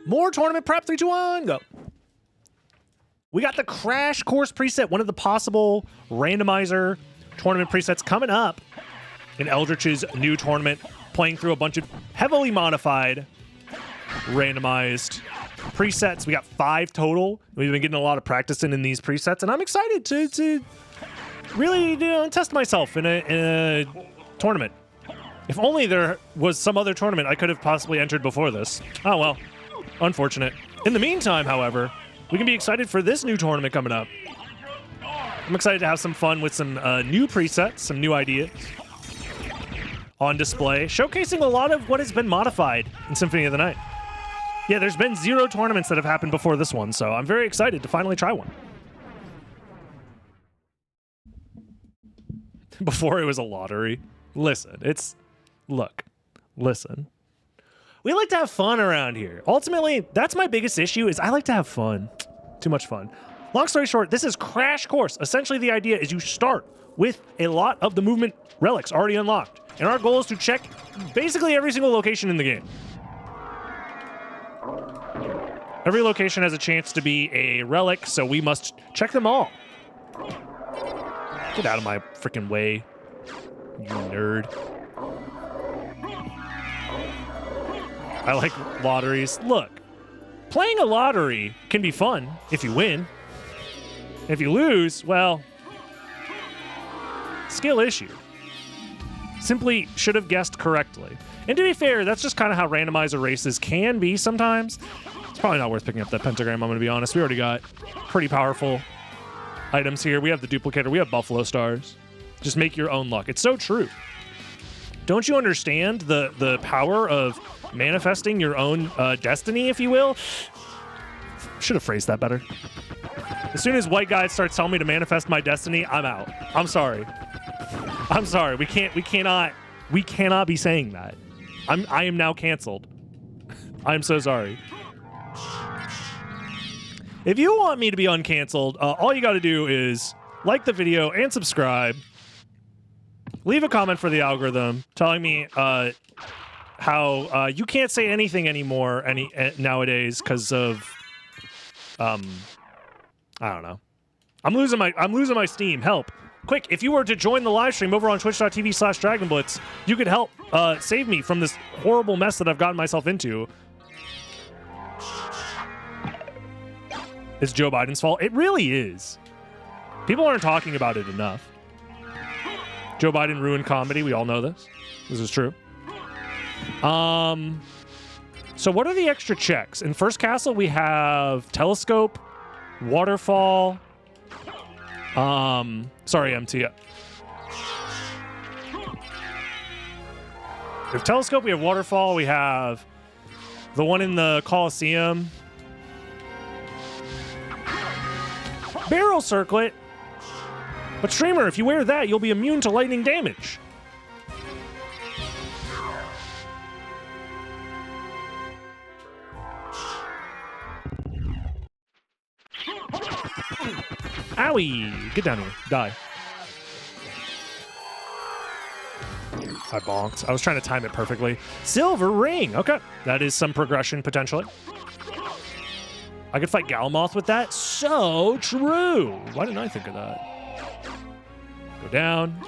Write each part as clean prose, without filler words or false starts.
More tournament prep. 3, 2, 1, go. We got the Crash Course preset, one of the possible randomizer tournament presets coming up in Eldritch's new tournament, playing through a bunch of heavily modified randomized presets. We got 5 total. We've been getting a lot of practice in these presets, and I'm excited to really test myself in a tournament. If only there was some other tournament I could have possibly entered before this. Oh well, unfortunate. In the meantime, however, we can be excited for this new tournament coming up. I'm excited to have some fun with some new presets, some new ideas on display, showcasing a lot of what has been modified in Symphony of the Night. Yeah, there's been 0 tournaments that have happened before this one, so I'm very excited to finally try one. Before it was a lottery. Listen, listen. We like to have fun around here. Ultimately, that's my biggest issue, is I like to have fun. Too much fun. Long story short, this is Crash Course. Essentially, the idea is you start with a lot of the movement relics already unlocked. And our goal is to check basically every single location in the game. Every location has a chance to be a relic, so we must check them all. Get out of my freaking way, you nerd. I like lotteries. Look, playing a lottery can be fun if you win. If you lose, well, skill issue. Simply should have guessed correctly. And to be fair, that's just kind of how randomizer races can be sometimes. It's probably not worth picking up that pentagram, I'm going to be honest. We already got pretty powerful items here. We have the duplicator. We have buffalo stars. Just make your own luck. It's so true. Don't you understand the power of manifesting your own destiny, if you will? Should have phrased that better. As soon as white guy starts telling me to manifest my destiny, I'm out. I'm sorry. I'm sorry. We cannot be saying that. I am now canceled. I'm so sorry. If you want me to be uncanceled, all you got to do is like the video and subscribe. Leave a comment for the algorithm telling me how you can't say anything anymore nowadays because of I don't know. I'm losing my steam. Help. Quick, if you were to join the live stream over on twitch.tv/DragonBlitz, you could help save me from this horrible mess that I've gotten myself into. It's Joe Biden's fault. It really is. People aren't talking about it enough. Joe Biden ruined comedy. We all know this. This is true. So what are the extra checks? In First Castle, we have telescope, waterfall. Sorry, MT. We have telescope, we have waterfall, we have the one in the Coliseum. Barrel circlet. But streamer, if you wear that, you'll be immune to lightning damage. Owie! Get down here. Die. I bonked. I was trying to time it perfectly. Silver ring. Okay. That is some progression, potentially. I could fight Galmoth with that. So true. Why didn't I think of that? Go down.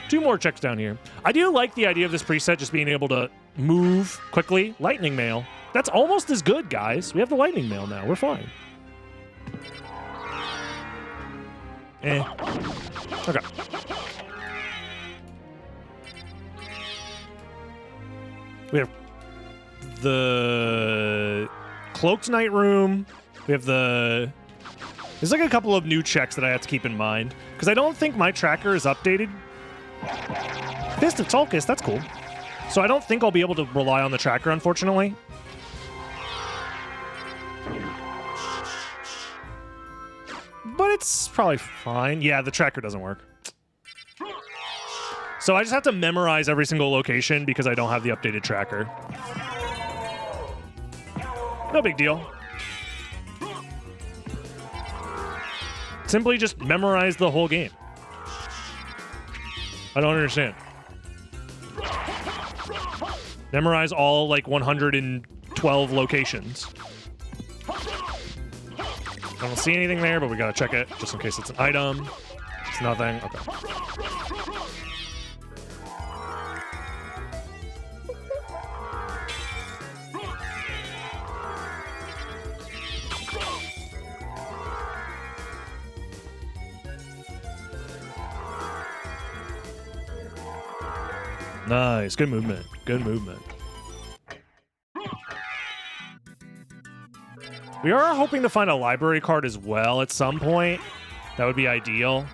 2 more checks down here. I do like the idea of this preset just being able to move quickly. Lightning mail. That's almost as good, guys. We have the lightning mail now. We're fine. Okay. We have the Cloaked Night Room. We have the... There's like a couple of new checks that I have to keep in mind, because I don't think my tracker is updated. Fist of Tulkas, that's cool. So I don't think I'll be able to rely on the tracker, unfortunately. But it's probably fine. Yeah, the tracker doesn't work. So I just have to memorize every single location because I don't have the updated tracker. No big deal. Simply just memorize the whole game. I don't understand. Memorize all, like, 120 12 locations. I don't see anything there, but we gotta check it just in case it's an item. It's nothing. Okay. Nice. Good movement. Good movement. We are hoping to find a library card as well at some point. That would be ideal.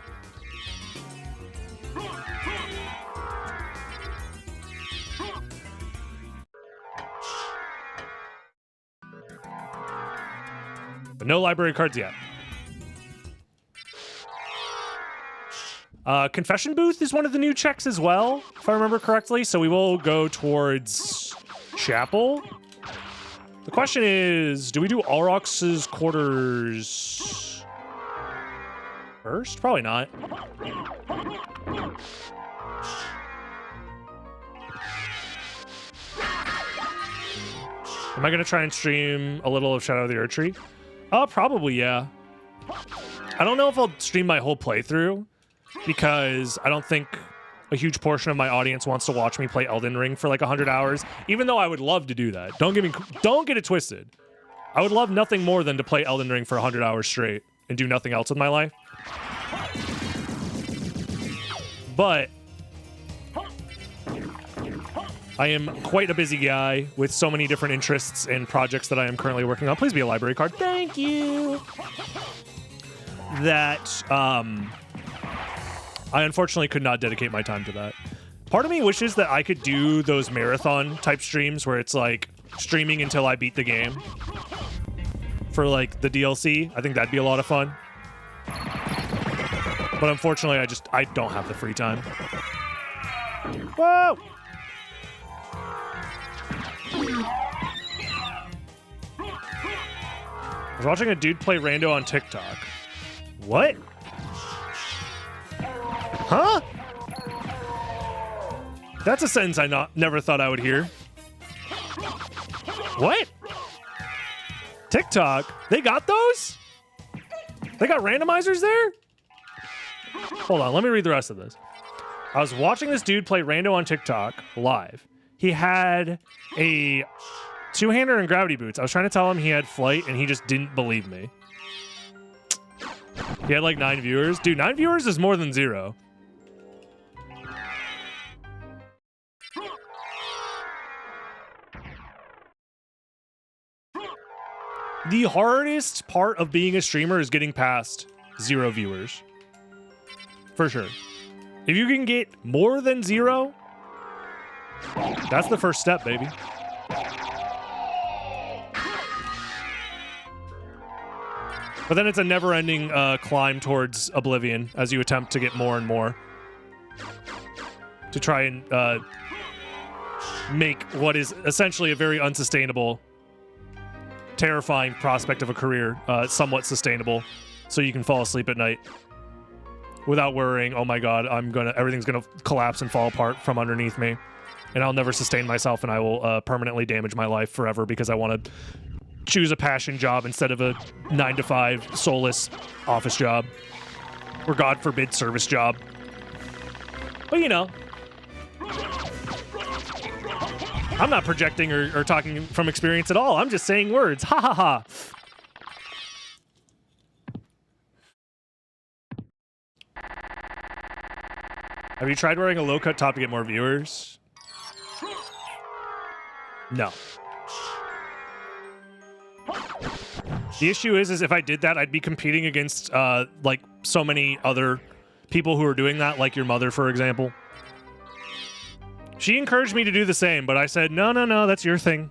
But no library cards yet. Confession booth is one of the new checks as well, if I remember correctly. So we will go towards chapel. The question is, do we do Alrox's quarters first? Probably not. Am I going to try and stream a little of Shadow of the Erdtree? Probably, yeah. I don't know if I'll stream my whole playthrough, because I don't think a huge portion of my audience wants to watch me play Elden Ring for like 100 hours, even though I would love to do that. Don't get it twisted. I would love nothing more than to play Elden Ring for 100 hours straight and do nothing else with my life. But I am quite a busy guy with so many different interests and projects that I am currently working on. Please be a library card. Thank you. That, I unfortunately could not dedicate my time to that. Part of me wishes that I could do those marathon type streams where it's like streaming until I beat the game for like the DLC. I think that'd be a lot of fun. But unfortunately, I don't have the free time. Whoa! I was watching a dude play Rando on TikTok. What? Huh? That's a sentence I never thought I would hear. What? TikTok? They got those? They got randomizers there? Hold on, let me read the rest of this. I was watching this dude play Rando on TikTok live. He had a two-hander and gravity boots. I was trying to tell him he had flight, and he just didn't believe me. He had like 9 viewers. Dude, 9 viewers is more than 0. The hardest part of being a streamer is getting past 0 viewers. For sure. If you can get more than 0, that's the first step, baby. But then it's a never-ending climb towards oblivion as you attempt to get more and more to try and make what is essentially a very unsustainable, terrifying prospect of a career somewhat sustainable, so you can fall asleep at night without worrying, oh my god, everything's gonna collapse and fall apart from underneath me, and I'll never sustain myself, and I will permanently damage my life forever because I want to choose a passion job instead of a 9-to-5 soulless office job, or God forbid service job. But you know, I'm not projecting or talking from experience at all. I'm just saying words. Ha ha ha. Have you tried wearing a low-cut top to get more viewers? No. The issue is if I did that, I'd be competing against like so many other people who are doing that, like your mother, for example. She encouraged me to do the same, but I said, no, that's your thing.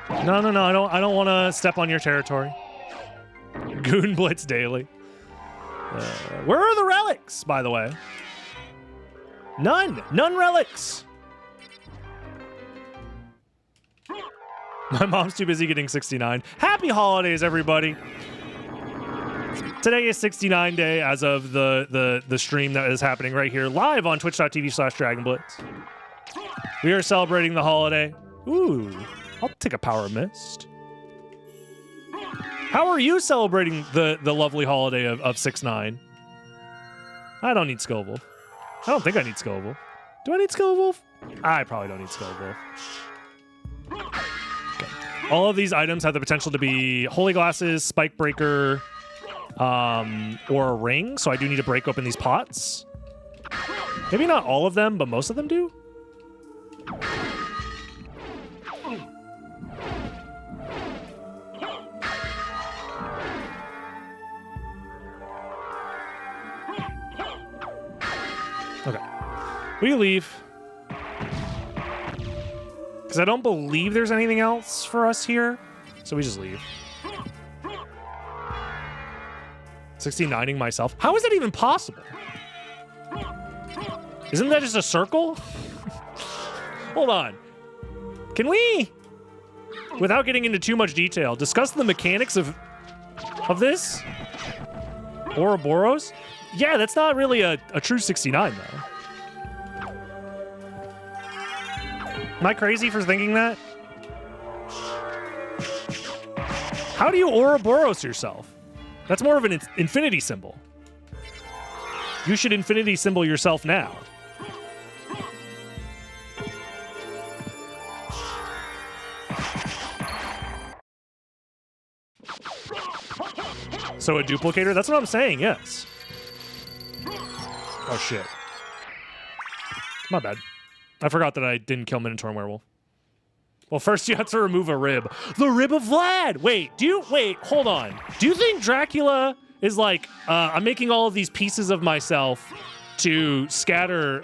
No, I don't want to step on your territory. Goon Blitz daily. Where are the relics, by the way? None relics. My mom's too busy getting 69. Happy holidays, everybody. Today is 69 day as of the stream that is happening right here live on twitch.tv/DragonBlitz. We are celebrating the holiday Ooh, I'll take a power mist. How are you celebrating the lovely holiday of 6-9? I don't need Scoville. I don't think I need Scoville. Do I need Scoville? I probably don't need Scoville. Okay. All of these items have the potential to be holy glasses, spike breaker, or a ring, so I do need to break open these pots. Maybe not all of them, but most of them do. Okay. We leave. Because I don't believe there's anything else for us here. So we just leave. 69ing myself. How is that even possible? Isn't that just a circle? Hold on. Can we, without getting into too much detail, discuss the mechanics of this? Ouroboros? Yeah, that's not really a true 69, though. Am I crazy for thinking that? How do you Ouroboros yourself? That's more of an infinity symbol. You should infinity symbol yourself now. So a duplicator? That's what I'm saying, yes. Oh, shit. My bad. I forgot that I didn't kill Minotaur and Werewolf. Well, first you have to remove a rib. The rib of Vlad! Wait, hold on. Do you think Dracula is like, I'm making all of these pieces of myself to scatter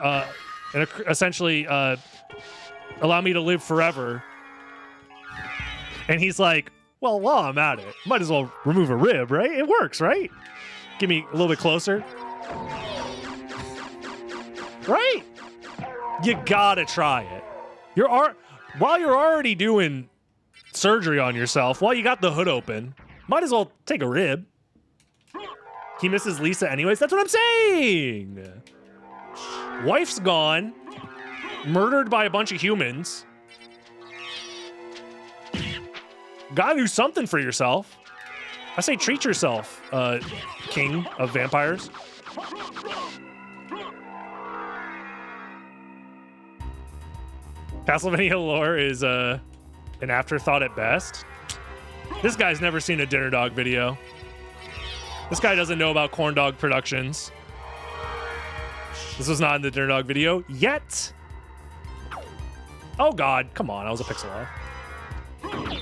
and essentially allow me to live forever? And he's like, well, while I'm at it, might as well remove a rib, right? It works, right? Give me a little bit closer. Right? You gotta try it. While you're already doing surgery on yourself, while you got the hood open, might as well take a rib. He misses Lisa anyways. That's what I'm saying. Wife's gone. Murdered by a bunch of humans. Gotta do something for yourself. I say treat yourself, king of vampires. Castlevania lore is an afterthought at best. This guy's never seen a Dinner Dog video. This guy doesn't know about Corn Dog Productions. This was not in the Dinner Dog video yet. Oh God, come on, I was a pixel off.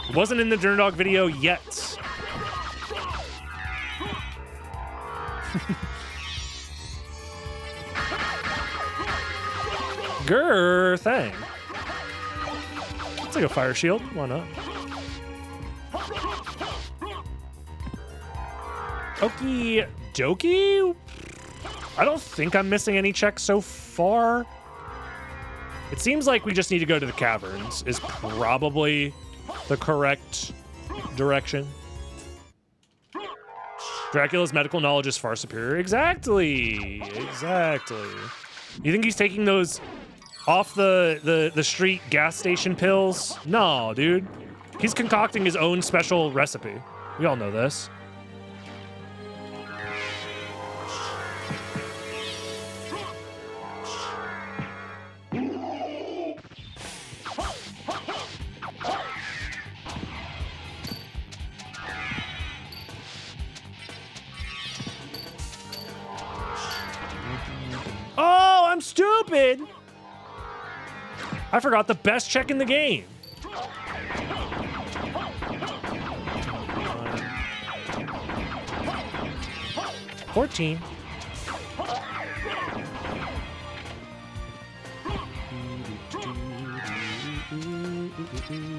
It wasn't in the Dinner Dog video yet. Grr, thing. It's like a fire shield. Why not? Okie dokie. I don't think I'm missing any checks so far. It seems like we just need to go to the caverns is probably the correct direction. Dracula's medical knowledge is far superior. Exactly. Exactly. You think he's taking those off the street gas station pills? No, dude. He's concocting his own special recipe. We all know this. Oh, I'm stupid. I forgot the best check in the game. $14.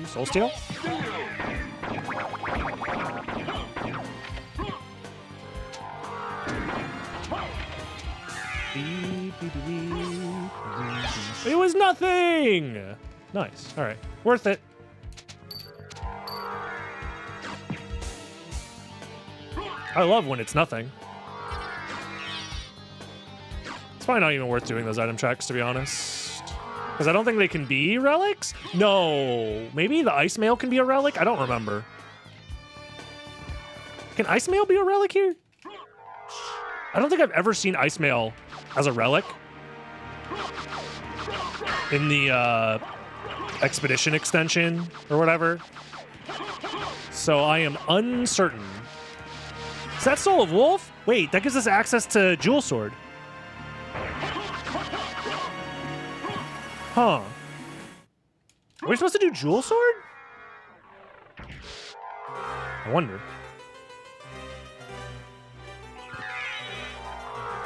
Soul Steal? It was nothing! Nice. All right. Worth it. I love when it's nothing. It's probably not even worth doing those item checks, to be honest. Because I don't think they can be relics. No, maybe the ice mail can be a relic. I don't remember. Can ice mail be a relic here? I don't think I've ever seen ice mail as a relic in the expedition extension or whatever. So I am uncertain. Is that Soul of Wolf? Wait, that gives us access to Jewel Sword. Huh. Are we supposed to do Jewel Sword? I wonder.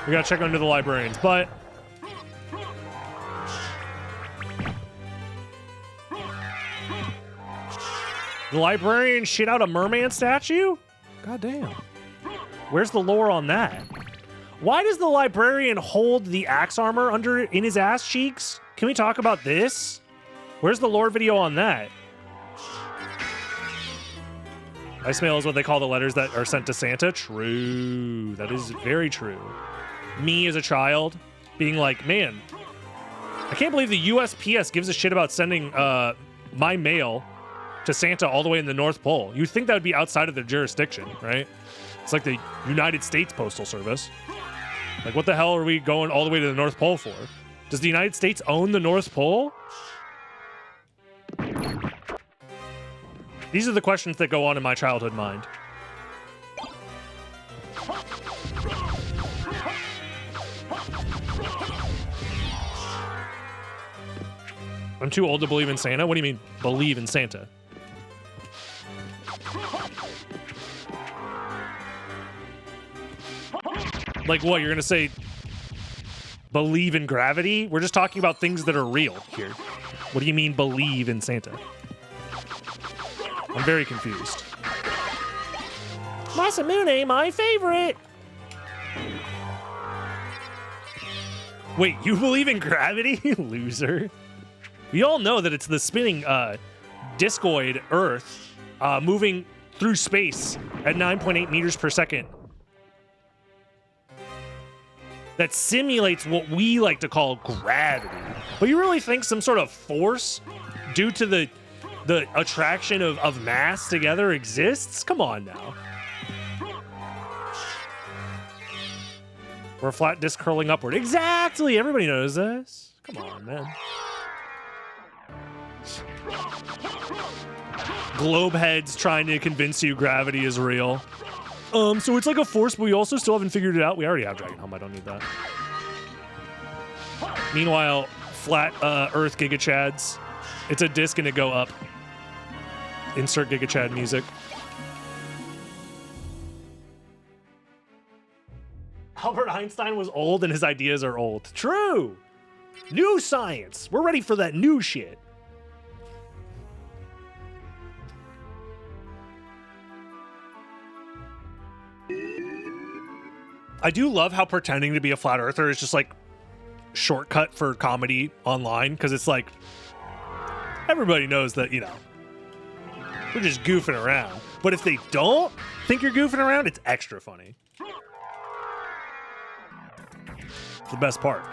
We gotta check under the librarians, but the librarian shit out a merman statue? God damn. Where's the lore on that? Why does the librarian hold the axe armor in his ass cheeks? Can we talk about this? Where's the lore video on that? Ice mail is what they call the letters that are sent to Santa. True. That is very true. Me as a child being like, man, I can't believe the USPS gives a shit about sending my mail to Santa all the way in the North Pole. You'd think that would be outside of their jurisdiction, right? It's like the United States Postal Service. Like, what the hell are we going all the way to the North Pole for? Does the United States own the North Pole? These are the questions that go on in my childhood mind. I'm too old to believe in Santa? What do you mean, believe in Santa? Like what, you're gonna say believe in gravity? We're just talking about things that are real here. What do you mean believe in Santa? I'm very confused. Masamune, my favorite! Wait, you believe in gravity? Loser. We all know that it's the spinning discoid Earth moving through space at 9.8 meters per second. That simulates what we like to call gravity. But you really think some sort of force due to the attraction of mass together exists? Come on now. We're a flat disk curling upward. Exactly! Everybody knows this. Come on, man. Globe heads trying to convince you gravity is real. So it's like a force, but we also still haven't figured it out. We already have Dragon Helm. I don't need that. Meanwhile, flat Earth Giga Chads. It's a disc and it go up. Insert Giga Chad music. Albert Einstein was old and his ideas are old. True. New science. We're ready for that new shit. I do love how pretending to be a flat earther is just like shortcut for comedy online, because it's like everybody knows that, you know, we're just goofing around. But if they don't think you're goofing around, it's extra funny. It's the best part.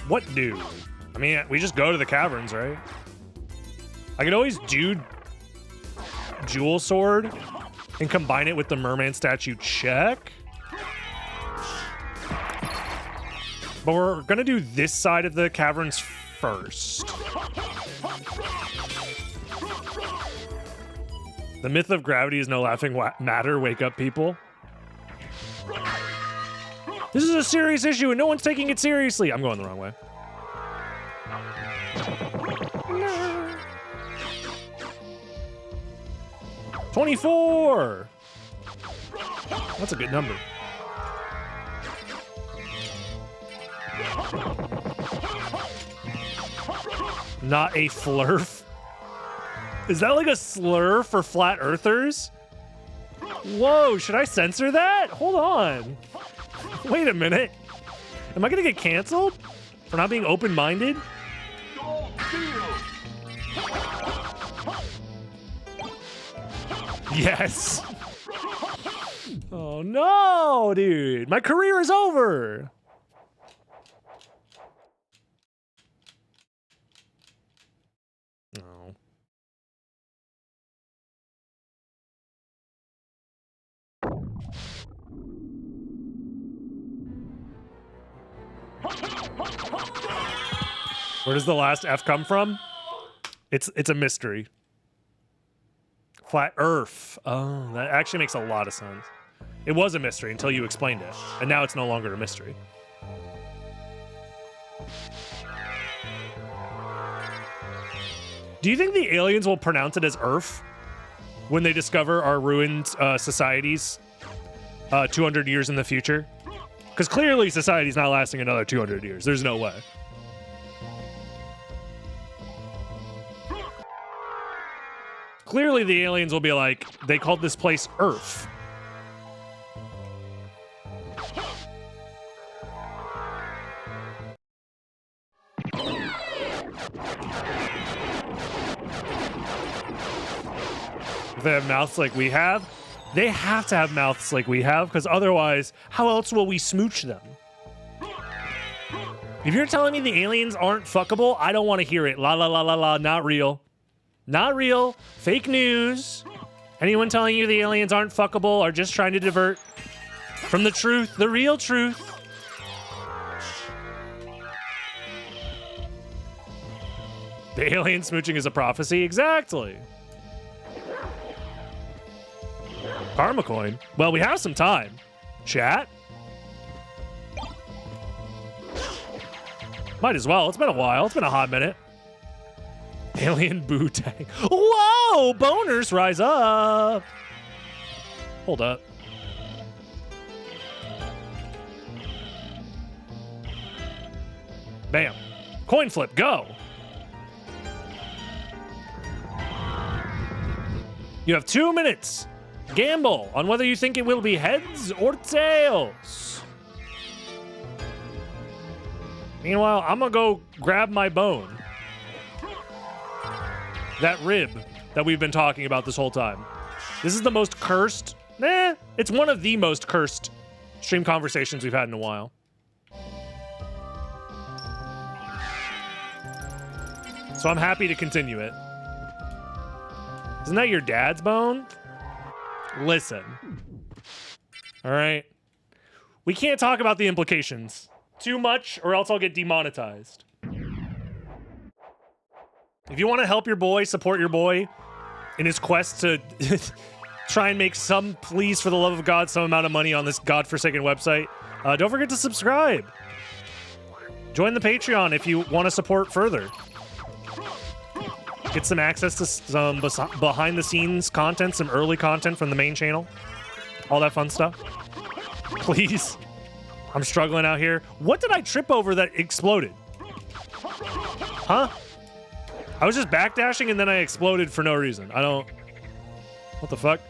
What do? I mean, we just go to the caverns, right? I could always do Jewel Sword and combine it with the merman statue check. But we're gonna do this side of the caverns first. The myth of gravity is no laughing matter. Wake up, people. This is a serious issue and no one's taking it seriously. I'm going the wrong way. No. 24. That's a good number. Not a flurf. Is that like a slur for flat earthers? Whoa, should I censor that? Hold on. Wait a minute. Am I gonna get canceled for not being open-minded? Yes. Oh no, dude. My career is over. No. Where does the last F come from? It's a mystery. Flat Earth. Oh, that actually makes a lot of sense. It was a mystery until you explained it, and now it's no longer a mystery. Do you think the aliens will pronounce it as Earth when they discover our ruined societies 200 years in the future? Because clearly society's not lasting another 200 years. There's no way. Clearly the aliens will be like, they called this place Earth. If they have mouths like we have, they have to have mouths like we have, because otherwise, how else will we smooch them? If you're telling me the aliens aren't fuckable, I don't want to hear it. La la la la la, not real. Not real. Fake news. Anyone telling you the aliens aren't fuckable are just trying to divert from the truth, the real truth. The alien smooching is a prophecy? Exactly. Karma coin. Well, we have some time. Chat. Might as well. It's been a while. It's been a hot minute. Alien boo tag. Whoa! Boners rise up. Hold up. Bam. Coin flip, go. You have 2 minutes. Gamble on whether you think it will be heads or tails. Meanwhile, I'm gonna go grab my bone. That rib that we've been talking about this whole time. This is the most cursed. It's one of the most cursed stream conversations we've had in a while. So I'm happy to continue it. Isn't that your dad's bone? Listen. All right. We can't talk about the implications too much or else I'll get demonetized. If you want to help your boy, support your boy in his quest to try and make some, please, for the love of God, some amount of money on this godforsaken website, don't forget to subscribe. Join the Patreon if you want to support further. Get some access to some behind-the-scenes content, some early content from the main channel. All that fun stuff. Please. I'm struggling out here. What did I trip over that exploded? Huh? I was just backdashing and then I exploded for no reason. I don't... What the fuck?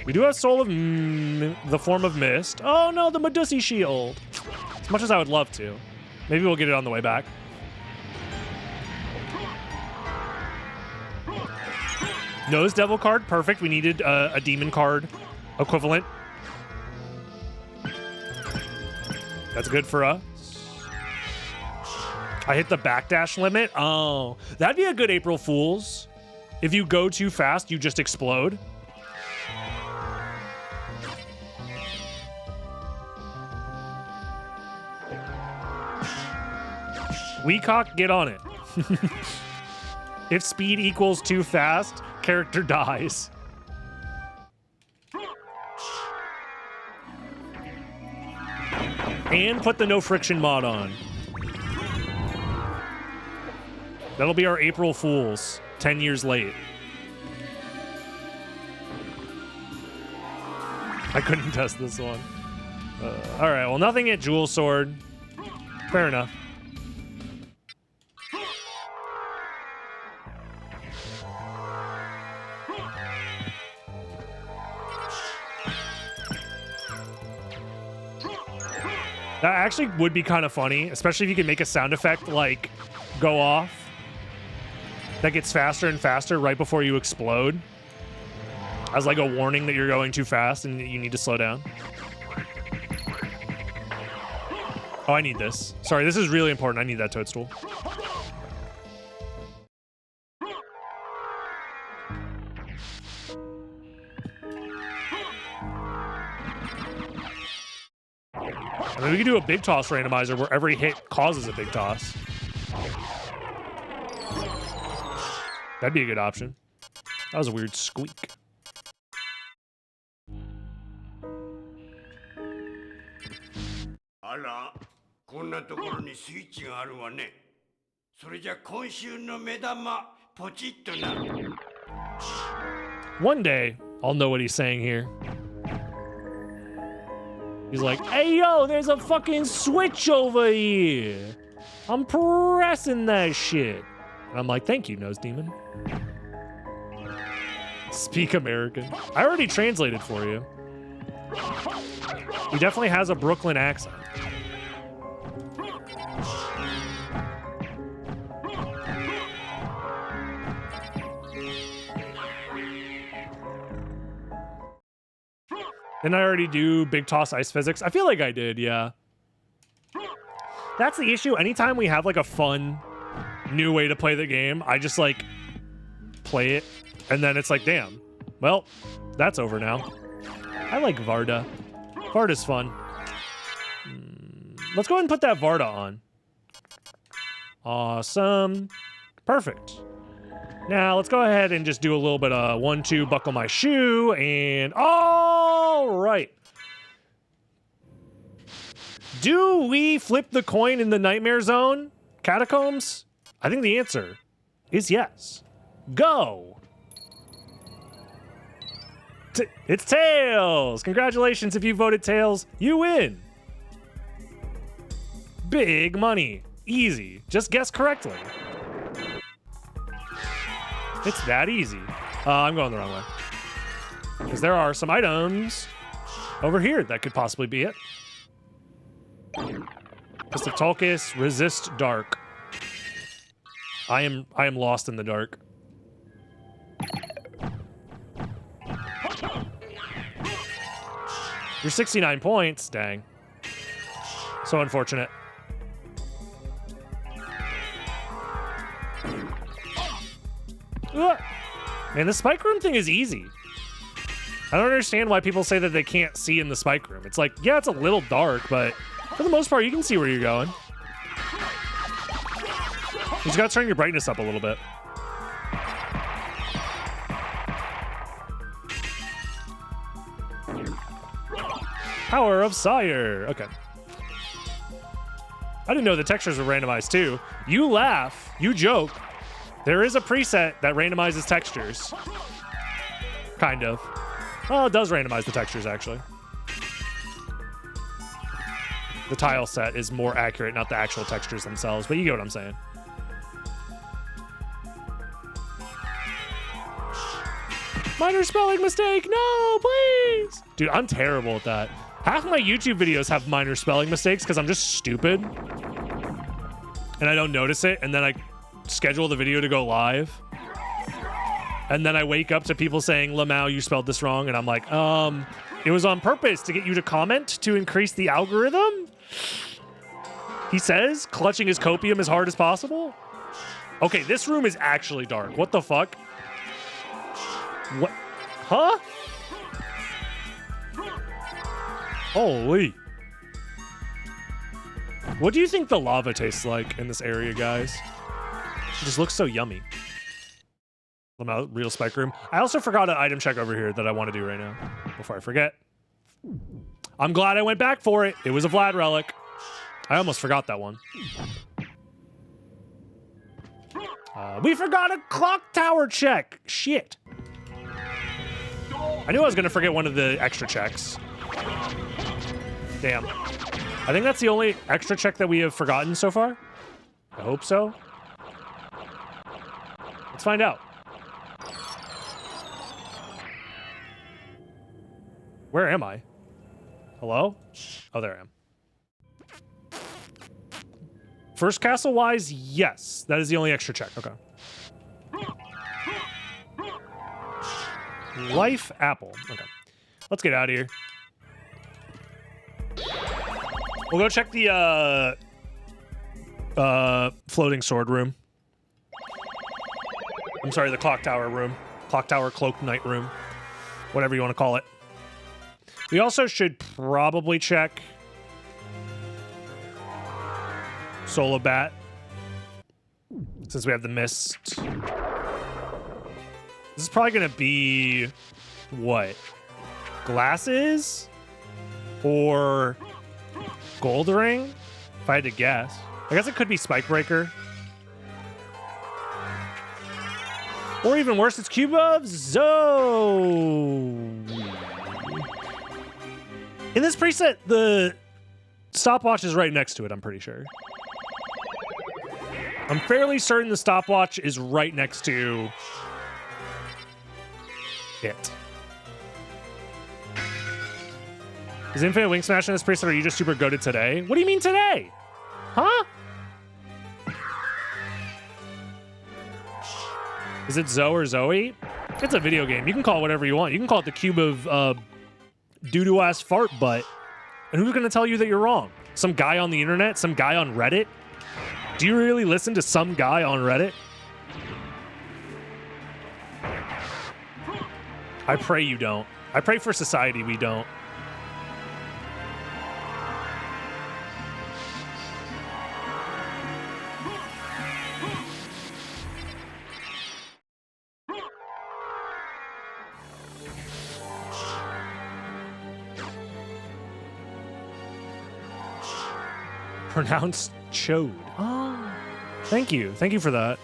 We do have Soul of the Form of Mist. Oh no, the Medusi Shield. As much as I would love to. Maybe we'll get it on the way back. Nose Devil card, perfect. We needed a demon card equivalent. That's good for us. I hit the backdash limit. Oh, that'd be a good April Fool's. If you go too fast, you just explode. Weacock, get on it. If speed equals too fast, character dies. And put the no friction mod on. That'll be our April Fools, 10 years late. I couldn't test this one. All right, well, nothing at Jewel Sword. Fair enough. That actually would be kind of funny, especially if you could make a sound effect like go off. that gets faster and faster right before you explode, as like a warning that you're going too fast and you need to slow down. Oh, I need this. Sorry, this is really important. I need that toadstool. I mean, we could do a big toss randomizer where every hit causes a big toss. That'd be a good option. That was a weird squeak. One day, I'll know what he's saying here. He's like, hey, yo, there's a fucking switch over here. I'm pressing that shit. And I'm like, thank you, Nose Demon. Speak American. I already translated for you. He definitely has a Brooklyn accent. Didn't I already do Big Toss Ice Physics? I feel like I did, yeah. That's the issue. Anytime we have like a fun new way to play the game, I just like play it and then it's like, damn, well, that's over now. I like Varda. Varda's fun. Let's go ahead and put that Varda on. Awesome. Perfect. Now let's go ahead and just do a little bit of 1-2 buckle my shoe and all right. Do we flip the coin in the Nightmare Zone catacombs? I think the answer is yes. Go. It's Tails. Congratulations if you voted Tails. You win. Big money. Easy. Just guess correctly. It's that easy. I'm going the wrong way. Because there are some items over here that could possibly be it. Pistolcus, resist dark. I am lost in the dark. You're 69 points. Dang. So unfortunate. Man, the spike room thing is easy. I don't understand why people say that they can't see in the spike room. It's like, yeah, it's a little dark, but for the most part, you can see where you're going. You just gotta turn your brightness up a little bit. Power of Sire. Okay. I didn't know the textures were randomized too. You laugh, you joke. There is a preset that randomizes textures. Kind of. Well, it does randomize the textures, actually. The tile set is more accurate, not the actual textures themselves, but you get what I'm saying. Minor spelling mistake, no, please! Dude, I'm terrible at that. Half my YouTube videos have minor spelling mistakes because I'm just stupid. And I don't notice it, and then I schedule the video to go live. And then I wake up to people saying, Lamau, you spelled this wrong. And I'm like, it was on purpose to get you to comment to increase the algorithm? He says, clutching his copium as hard as possible? Okay, this room is actually dark. What the fuck? What? Huh? Holy. What do you think the lava tastes like in this area, guys? It just looks so yummy. Real spike room. I also forgot an item check over here that I want to do right now before I forget. I'm glad I went back for it. It was a Vlad relic. I almost forgot that one. We forgot a clock tower check. Shit. I knew I was going to forget one of the extra checks. Damn. I think that's the only extra check that we have forgotten so far. I hope so. Let's find out. Where am I? Hello? Oh, there I am. First castle-wise, yes. That is the only extra check. Okay. Life apple. Okay. Let's get out of here. We'll go check the floating sword room. I'm sorry, the clock tower room. Clock tower cloak knight room. Whatever you want to call it. We also should probably check Solo Bat, since we have the mist. This is probably going to be, what? Glasses? Or gold ring? If I had to guess. I guess it could be Spike Breaker. Or even worse, it's Cube of Zoe. In this preset, the stopwatch is right next to it, I'm pretty sure. I'm fairly certain the stopwatch is right next to it. Is Infinite Wing Smash in this preset, or are you just super goated today? What do you mean today? Huh? Is it Zoe or Zoe? It's a video game. You can call it whatever you want. You can call it the cube of doo-doo ass fart butt. And who's gonna tell you that you're wrong? Some guy on the internet? Some guy on Reddit? Do you really listen to some guy on Reddit? I pray you don't. I pray for society we don't. Pronounced chode. Oh, thank you. Thank you for that.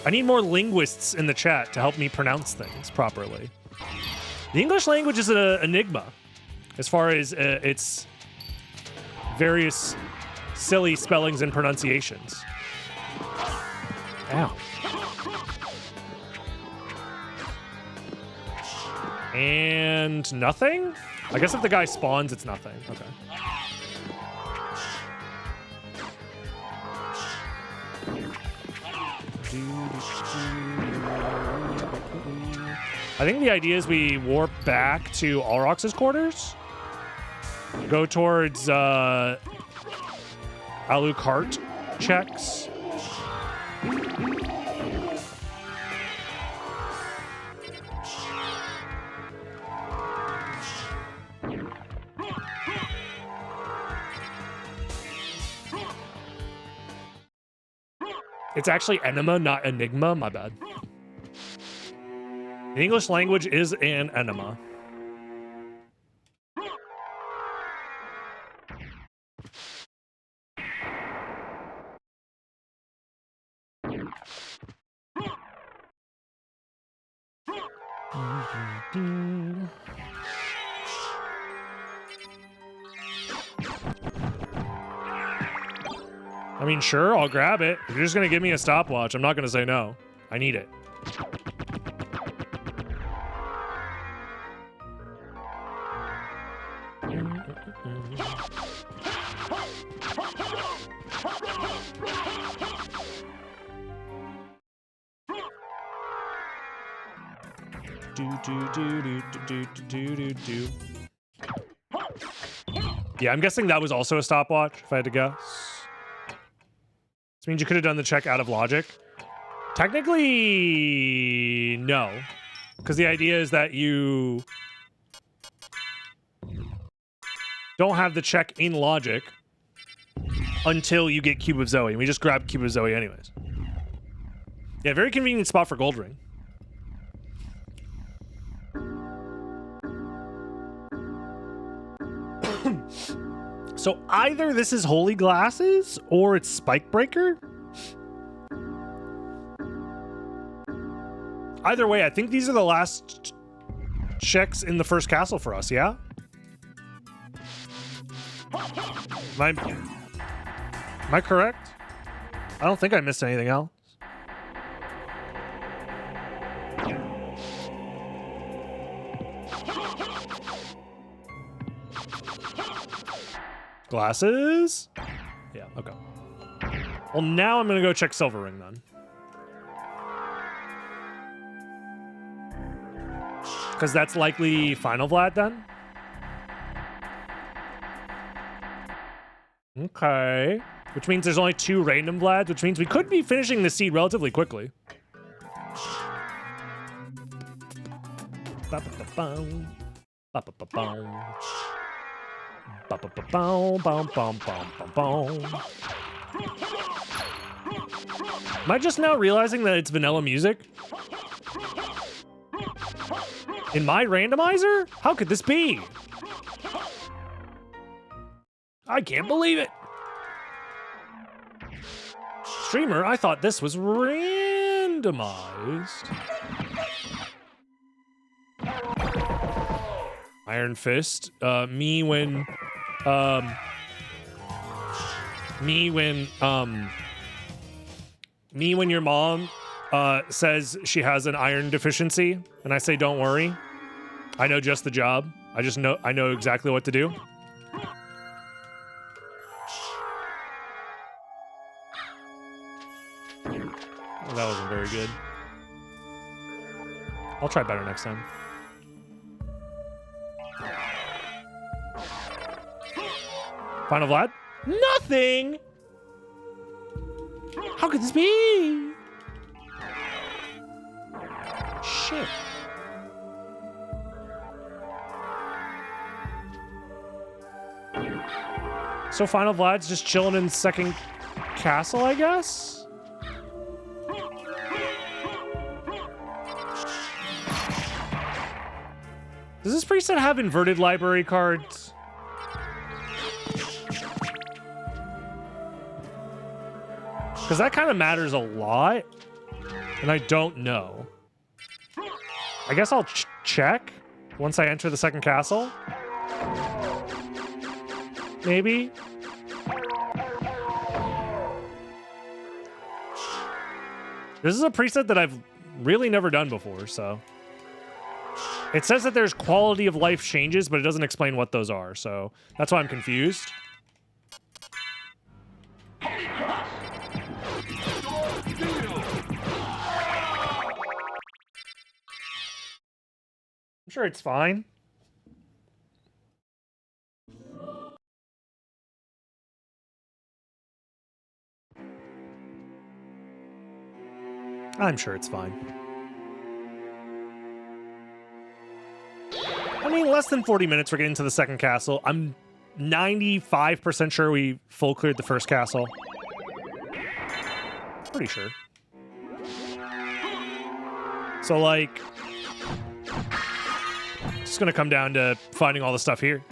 I need more linguists in the chat to help me pronounce things properly. The English language is an enigma as far as its various silly spellings and pronunciations. Ow. And nothing? I guess if the guy spawns, it's nothing. Okay. I think the idea is we warp back to Alrox's quarters. Go towards Alucard checks. It's actually enema, not enigma. My bad. The English language is an enema. I mean, sure, I'll grab it. If you're just gonna give me a stopwatch, I'm not gonna say no. I need it. Yeah, I'm guessing that was also a stopwatch, if I had to guess. This means you could have done the check out of logic. Technically, no. Because the idea is that you don't have the check in logic until you get Cube of Zoe. And we just grab Cube of Zoe anyways. Yeah, very convenient spot for Gold Ring. So either this is Holy Glasses or it's Spike Breaker. Either way, I think these are the last checks in the first castle for us, yeah? Am I correct? I don't think I missed anything else. Glasses? Yeah, okay. Well, now I'm gonna go check Silver Ring then. Because that's likely Final Vlad then. Okay. Which means there's only 2 random Vlads, which means we could be finishing the seed relatively quickly. Am I just now realizing that it's vanilla music? In my randomizer? How could this be? I can't believe it. Streamer, I thought this was randomized. Iron Fist. Me when your mom says she has an iron deficiency, and I say, don't worry. I know just the job. I know exactly what to do. Well, that wasn't very good. I'll try better next time. Final Vlad? Nothing! How could this be? Shit. So Final Vlad's just chilling in second castle, I guess? Does this preset have inverted library cards? Because that kind of matters a lot, and I don't know. I guess I'll check once I enter the second castle. Maybe. This is a preset that I've really never done before, so. It says that there's quality of life changes, but it doesn't explain what those are, so that's why I'm confused. I'm sure it's fine. I'm sure it's fine. I mean, less than 40 minutes, we're getting to the second castle. I'm 95% sure we full cleared the first castle. Pretty sure. So, like, it's gonna come down to finding all the stuff here.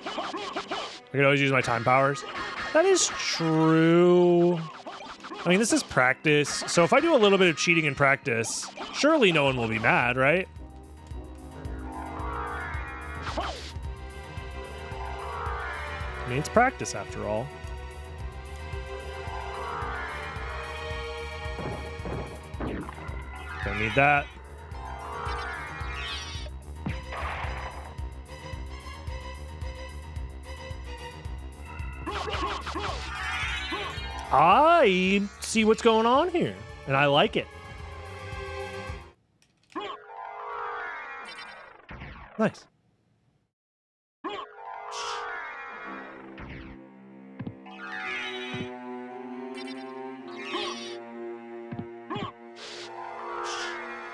I could always use my time powers. That is true. I mean, this is practice. So if I do a little bit of cheating in practice, surely no one will be mad, right? I mean, it's practice after all. Don't need that. I see what's going on here, and I like it. Nice.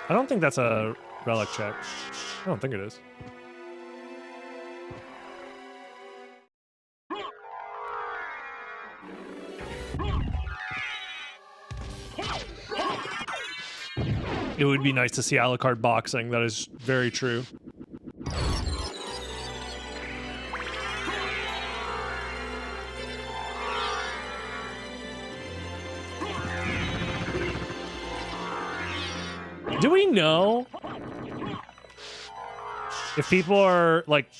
I don't think that's a relic check. I don't think it is. It would be nice to see a la carte boxing. That is very true. Do we know if people are like,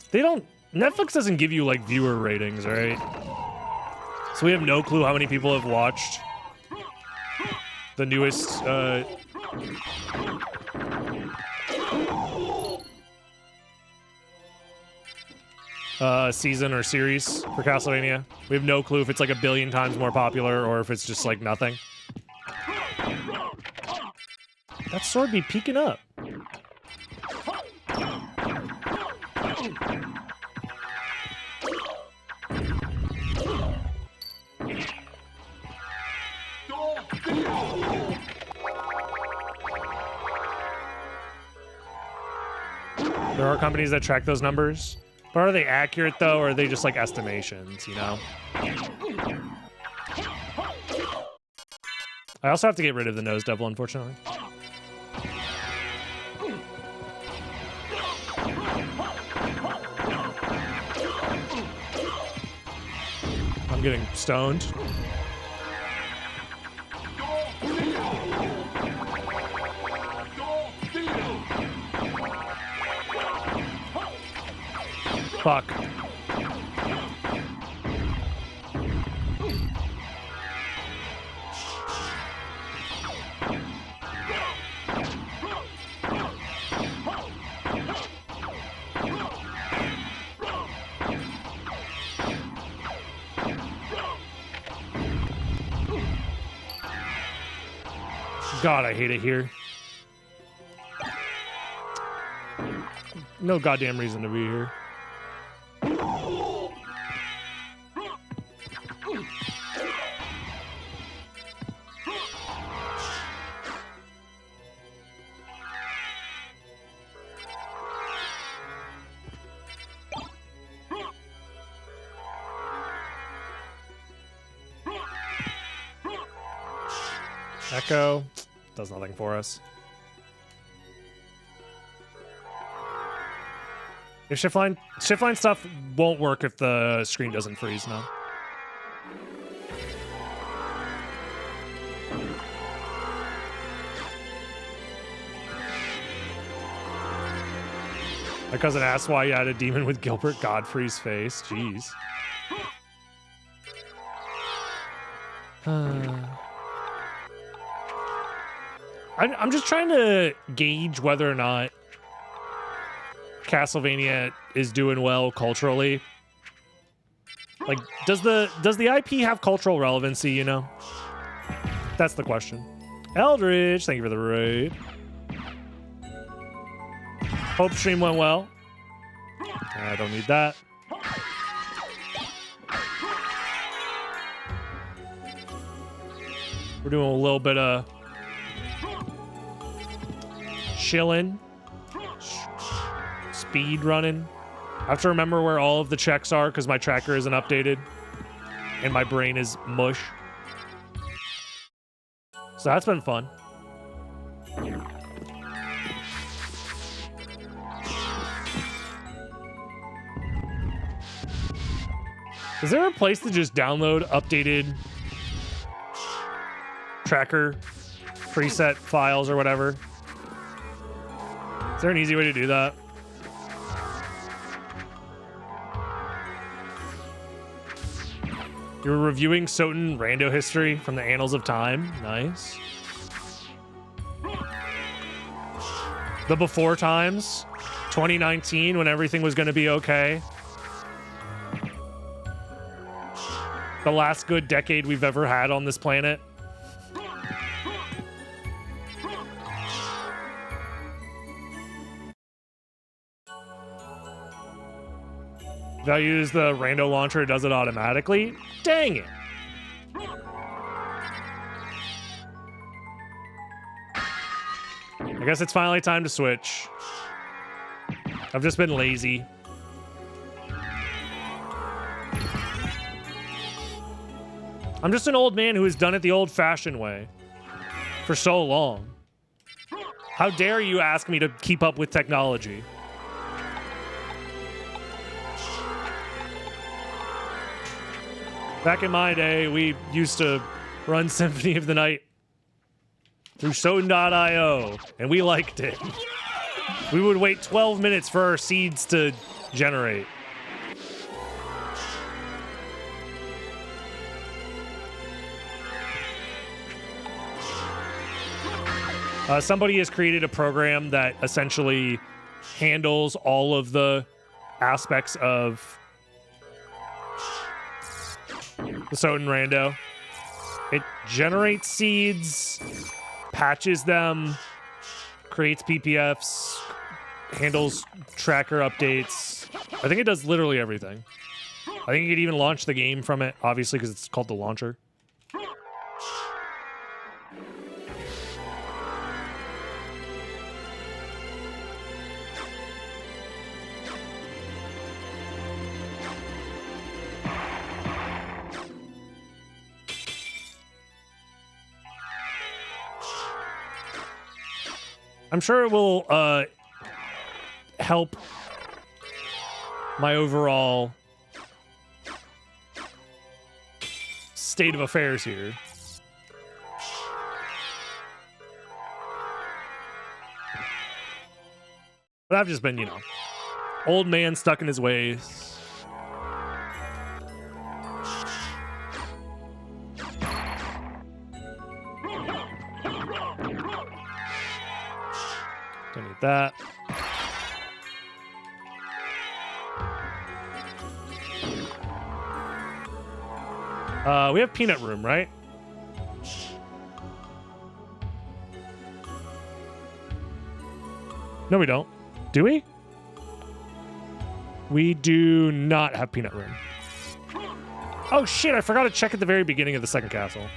they don't, Netflix doesn't give you like viewer ratings, right? So we have no clue how many people have watched the newest season or series for Castlevania. We have no clue if it's like 1 billion times more popular or if it's just like nothing. That sword be peeking up. There are companies that track those numbers. But are they accurate, though, or are they just, like, estimations, you know? I also have to get rid of the nose devil, unfortunately. I'm getting stoned. Fuck. God, I hate it here. No goddamn reason to be here. Echo does nothing for us. If shiftline stuff won't work if the screen doesn't freeze now. My cousin asked why you had a demon with Gilbert Godfrey's face. Jeez. I'm just trying to gauge whether or not Castlevania is doing well culturally. Like, does the IP have cultural relevancy, you know? That's the question. Eldridge, thank you for the raid. Hope stream went well. I don't need that. We're doing a little bit of chilling, speed running. I have to remember where all of the checks are because my tracker isn't updated and my brain is mush. So that's been fun. Is there a place to just download updated tracker preset files or whatever? Is there an easy way to do that? You're reviewing SotN Rando history from the Annals of Time. Nice. The before times. 2019 when everything was going to be okay. The last good decade we've ever had on this planet. If I use the Rando launcher, it does it automatically. Dang it. I guess it's finally time to switch. I've just been lazy. I'm just an old man who has done it the old-fashioned way for so long. How dare you ask me to keep up with technology? Back in my day, we used to run Symphony of the Night through SotN.io, and we liked it. We would wait 12 minutes for our seeds to generate. Somebody has created a program that essentially handles all of the aspects of the SotN Rando. It generates seeds, patches them, creates PPFs, handles tracker updates. I think it does literally everything. I think you could even launch the game from it, obviously, because it's called the launcher. I'm sure it will help my overall state of affairs here. But I've just been, you know, old man stuck in his ways. Don't need that. We have peanut room, right? No, we don't. Do we? We do not have peanut room. Oh shit, I forgot to check at the very beginning of the second castle.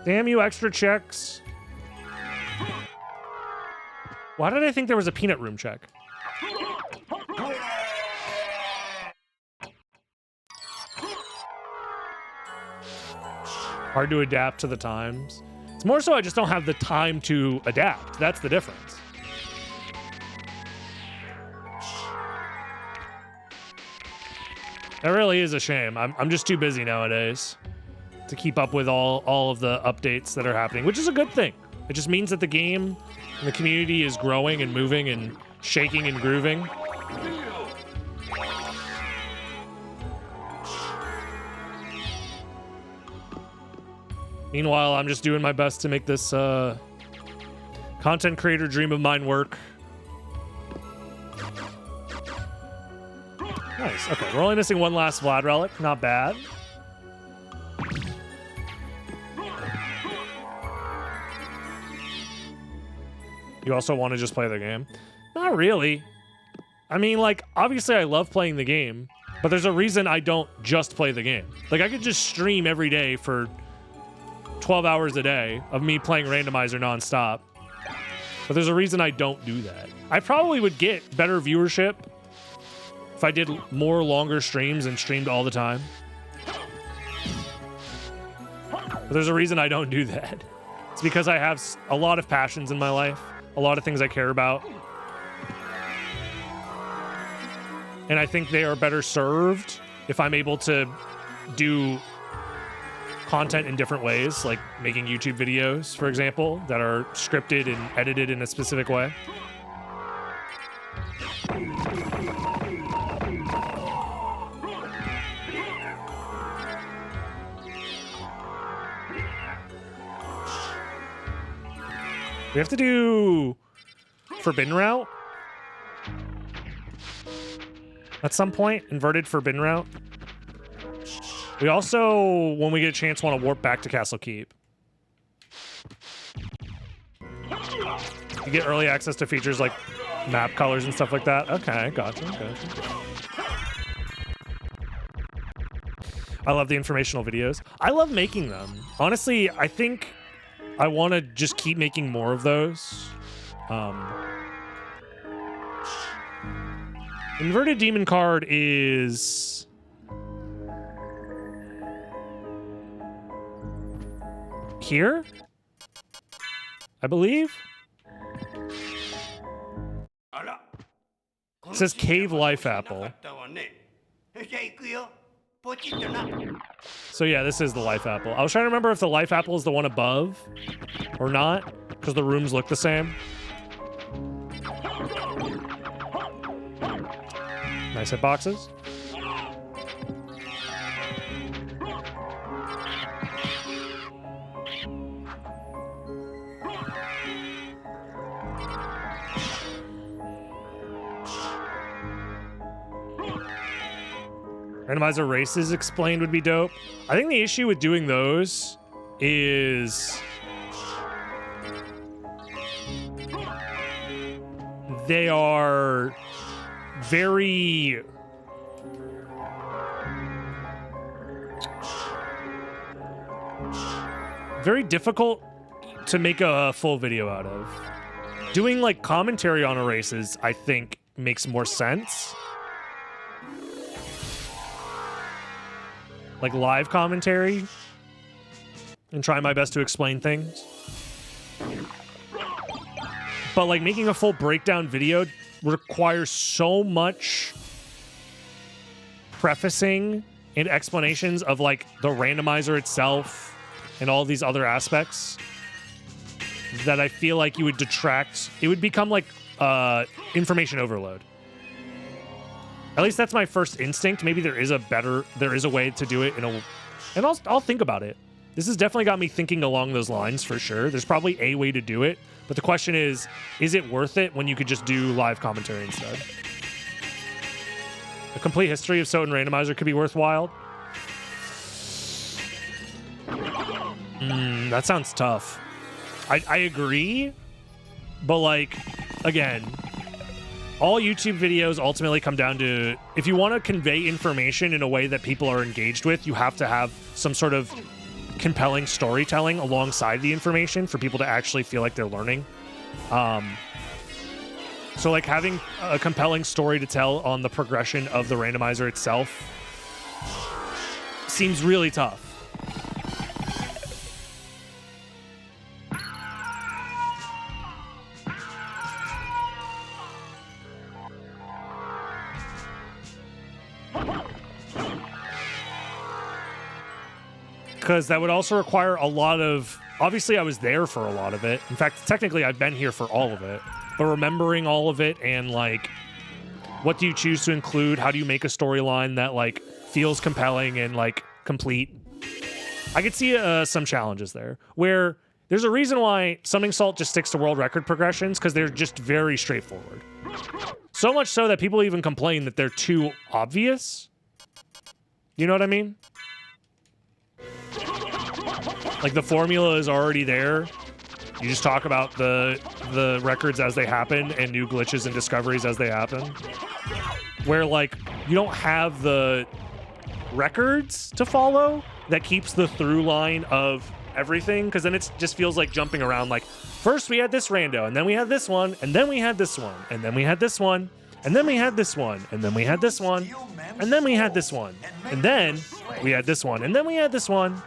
Damn you, extra checks. Why did I think there was a peanut room check? Hard to adapt to the times. It's more so I just don't have the time to adapt. That's the difference. That really is a shame. I'm just too busy nowadays to keep up with all of the updates that are happening, which is a good thing. It just means that the game and the community is growing and moving and shaking and grooving. Meanwhile, I'm just doing my best to make this content creator dream of mine work. Nice. Okay, we're only missing one last Vlad relic. Not bad. You also want to just play the game? Not really. I mean, like, obviously I love playing the game, but there's a reason I don't just play the game. Like, I could just stream every day for 12 hours a day of me playing Randomizer nonstop. But there's a reason I don't do that. I probably would get better viewership if I did more longer streams and streamed all the time. But there's a reason I don't do that. It's because I have a lot of passions in my life, a lot of things I care about. And I think they are better served if I'm able to do content in different ways, like making YouTube videos, for example, that are scripted and edited in a specific way. We have to do Forbidden Route at some point. Inverted Forbidden Route. We also, when we get a chance, want to warp back to Castle Keep. You get early access to features like map colors and stuff like that. Okay, gotcha. I love the informational videos. I love making them. Honestly, I think I want to just keep making more of those. Inverted Demon card is... here, I believe. It says Cave Life Apple. So yeah, this is the Life Apple. I was trying to remember if the Life Apple is the one above or not, because the rooms look the same. Nice hitboxes. Randomizer races explained would be dope. I think the issue with doing those is they are very difficult to make a full video out of. Doing like commentary on a races, I think, makes more sense. Like live commentary and try my best to explain things. But like making a full breakdown video requires so much prefacing and explanations of like the randomizer itself and all these other aspects that I feel like you would detract. It would become like information overload. At least that's my first instinct. Maybe there is a way to do it and I'll think about it. This has definitely got me thinking along those lines for sure. There's probably a way to do it, but the question is it worth it when you could just do live commentary instead? A complete history of SotN Randomizer could be worthwhile. That sounds tough. I agree, but like, again, all YouTube videos ultimately come down to, if you want to convey information in a way that people are engaged with, you have to have some sort of compelling storytelling alongside the information for people to actually feel like they're learning. So like having a compelling story to tell on the progression of the randomizer itself seems really tough. Because that would also require a lot of... Obviously, I was there for a lot of it. In fact, technically, I've been here for all of it. But remembering all of it and, like, what do you choose to include? How do you make a storyline that, like, feels compelling and, like, complete? I could see some challenges there. Where there's a reason why Summoning Salt just sticks to world record progressions, because they're just very straightforward. So much so that people even complain that they're too obvious. You know what I mean? Like, the formula is already there. You just talk about the records as they happen and new glitches and discoveries as they happen. Where, like, you don't have the records to follow that keeps the through line of everything, because then it just feels like jumping around. Like, first we had this rando, and then we had this one, and then we had this one, and then we had this one, and then we had this one, and then we had this one, and then we had this one, and then we had this one, and then we had this one.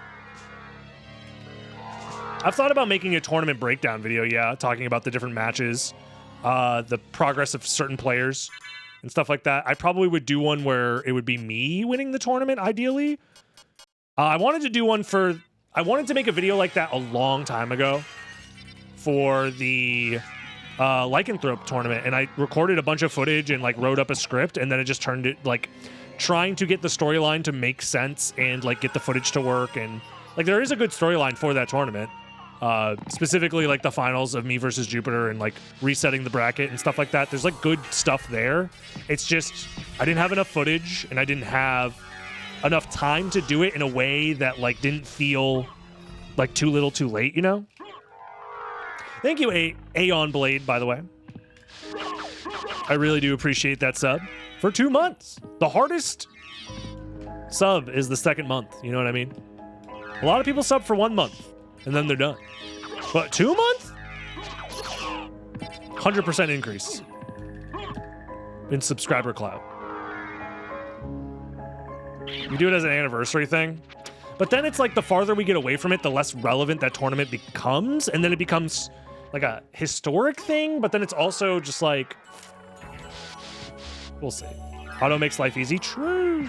I've thought about making a tournament breakdown video, yeah, talking about the different matches, the progress of certain players, and stuff like that. I probably would do one where it would be me winning the tournament, ideally. I wanted to do one for... I wanted to make a video like that a long time ago for the Lycanthrope tournament, and I recorded a bunch of footage and, like, wrote up a script, and then it just turned it, like, trying to get the storyline to make sense and, like, get the footage to work, and, like, there is a good storyline for that tournament. Specifically, like, the finals of me versus Jupiter and, like, resetting the bracket and stuff like that. There's, like, good stuff there. It's just, I didn't have enough footage, and I didn't have enough time to do it in a way that, like, didn't feel like too little too late, you know? Thank you, Aeon Blade, by the way. I really do appreciate that sub. For 2 months. The hardest sub is the second month, you know what I mean? A lot of people sub for 1 month, and then they're done. But 2 months? 100% increase in subscriber clout. We do it as an anniversary thing. But then it's like the farther we get away from it, the less relevant that tournament becomes. And then it becomes like a historic thing. But then it's also just like... We'll see. Auto makes life easy. True.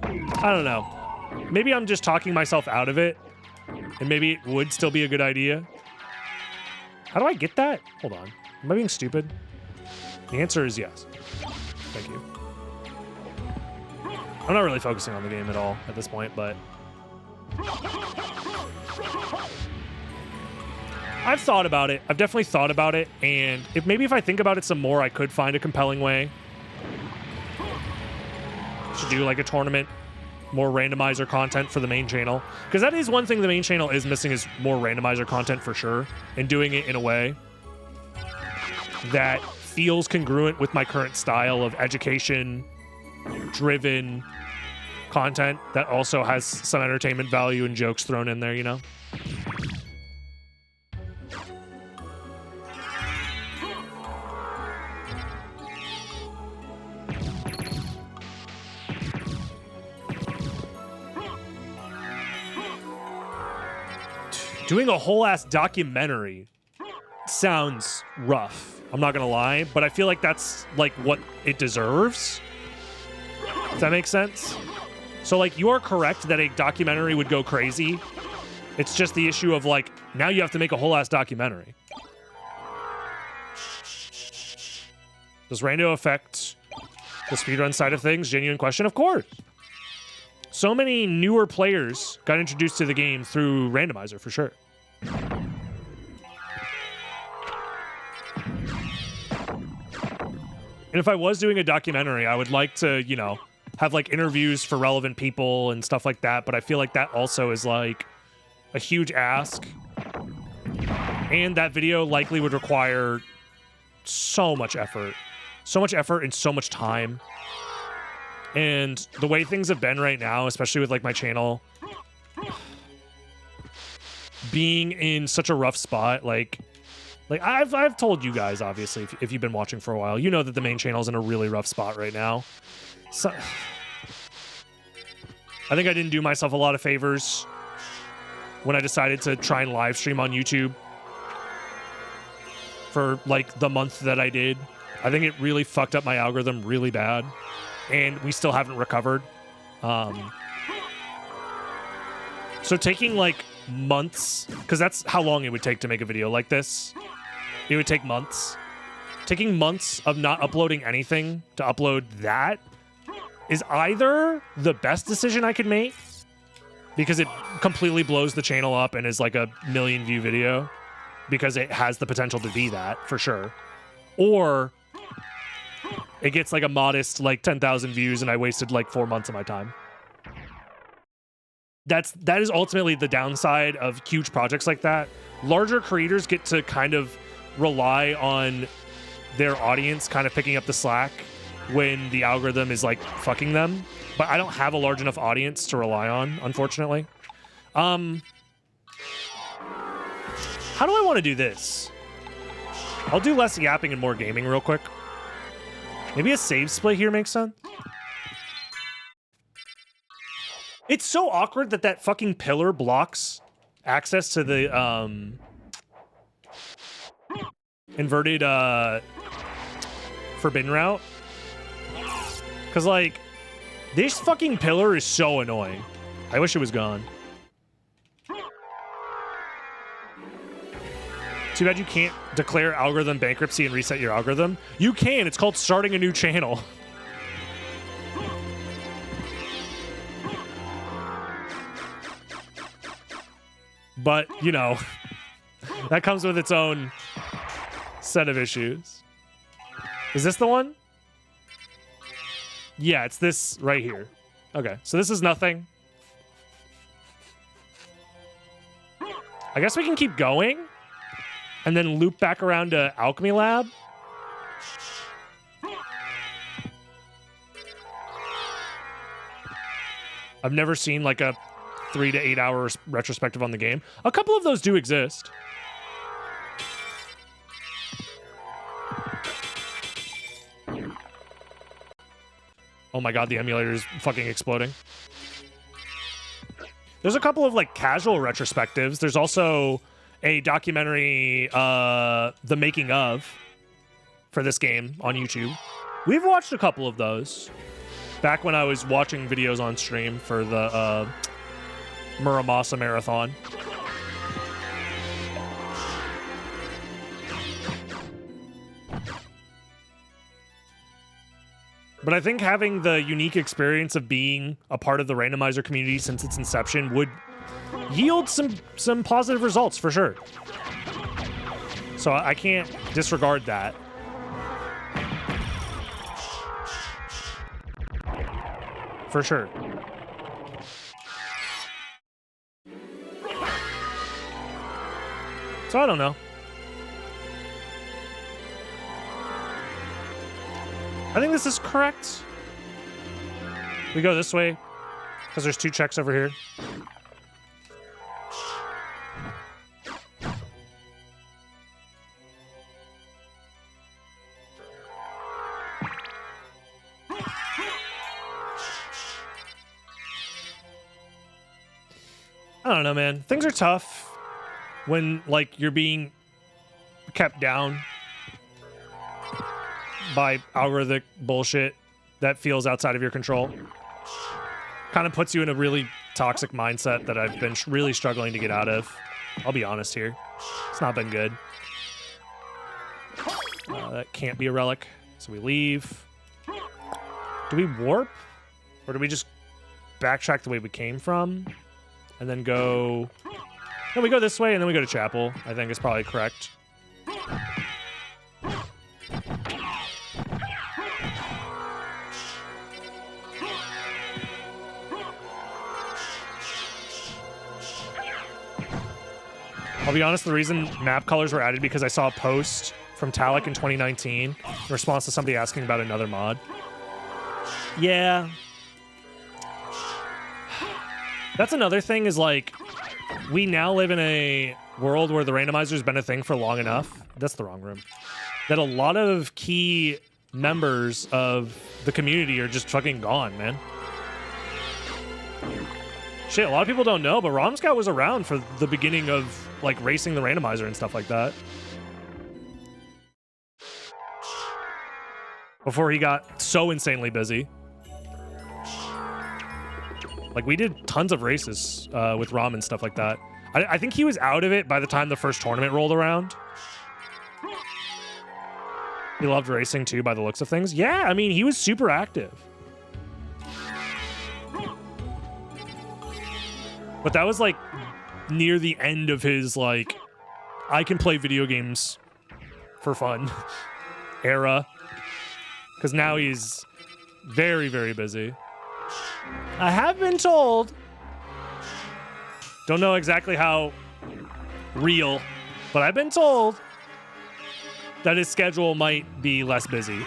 I don't know. Maybe I'm just talking myself out of it. And maybe it would still be a good idea. How do I get that? Hold on. Am I being stupid? The answer is yes. Thank you. I'm not really focusing on the game at all at this point, but... I've thought about it. I've definitely thought about it, and maybe if I think about it some more, I could find a compelling way. to do like a tournament, more randomizer content for the main channel. Because that is one thing the main channel is missing, is more randomizer content for sure. And doing it in a way that feels congruent with my current style of education-driven content that also has some entertainment value and jokes thrown in there, you know? Doing a whole ass documentary sounds rough. I'm not gonna lie, but I feel like that's like what it deserves. Does that make sense? So like, you are correct that a documentary would go crazy. It's just the issue of like, now you have to make a whole ass documentary. Does Rando affect the speedrun side of things? Genuine question, of course. So many newer players got introduced to the game through Randomizer, for sure. And if I was doing a documentary, I would like to, you know, have like interviews for relevant people and stuff like that. But I feel like that also is like a huge ask. And that video likely would require so much effort. So much effort and so much time. And the way things have been right now, especially with like my channel being in such a rough spot, like I've told you guys, obviously, if you've been watching for a while, you know that the main channel is in a really rough spot right now. So I think I didn't do myself a lot of favors when I decided to try and live stream on YouTube for like the month that I did. I think it really fucked up my algorithm really bad. And we still haven't recovered. So taking like months, because that's how long it would take to make a video like this. It would take months. Taking months of not uploading anything to upload that is either the best decision I could make, because it completely blows the channel up and is like a 1 million view video, because it has the potential to be that for sure, or it gets like a modest like 10,000 views and I wasted like 4 months of my time. That is ultimately the downside of huge projects like that. Larger creators get to kind of rely on their audience kind of picking up the slack when the algorithm is like fucking them. But I don't have a large enough audience to rely on, unfortunately. How do I want to do this? I'll do less yapping and more gaming real quick. Maybe a save split here makes sense. It's so awkward that that fucking pillar blocks access to the inverted forbidden route. Because like, this fucking pillar is so annoying. I wish it was gone. Too bad you can't declare algorithm bankruptcy and reset your algorithm. You can. It's called starting a new channel. But, you know, that comes with its own set of issues. Is this the one? Yeah, it's this right here. Okay, so this is nothing. I guess we can keep going and then loop back around to Alchemy Lab. I've never seen like a 3 to 8 hour retrospective on the game. A couple of those do exist. Oh my god, the emulator is fucking exploding. There's a couple of like casual retrospectives. There's also a documentary, the making of, for this game on YouTube. We've watched a couple of those back when I was watching videos on stream for the Muramasa Marathon. But I think having the unique experience of being a part of the Randomizer community since its inception would yield some positive results for sure. So I can't disregard that. for sure. So I don't know. I think this is correct. We go this way because there's 2 checks over here. I don't know, man. Things are tough when, like, you're being kept down by algorithmic bullshit that feels outside of your control. Kind of puts you in a really toxic mindset that I've been really struggling to get out of. I'll be honest here. It's not been good. That can't be a relic. So we leave. Do we warp? Or do we just backtrack the way we came from? And then go... No, we go this way and then we go to chapel. I think is probably correct. I'll be honest, the reason map colors were added because I saw a post from Talik in 2019 in response to somebody asking about another mod. Yeah. That's another thing is, like, we now live in a world where the randomizer's been a thing for long enough. That's the wrong room. That a lot of key members of the community are just fucking gone, man. Shit, a lot of people don't know, but Romscout was around for the beginning of, like, racing the randomizer and stuff like that. Before he got so insanely busy. Like, we did tons of races with Rom and stuff like that. I think he was out of it by the time the first tournament rolled around. He loved racing, too, by the looks of things. Yeah, I mean, he was super active. But that was, like, near the end of his, like, I can play video games for fun era. Because now he's very, very busy. I have been told, don't know exactly how real, but I've been told that his schedule might be less busy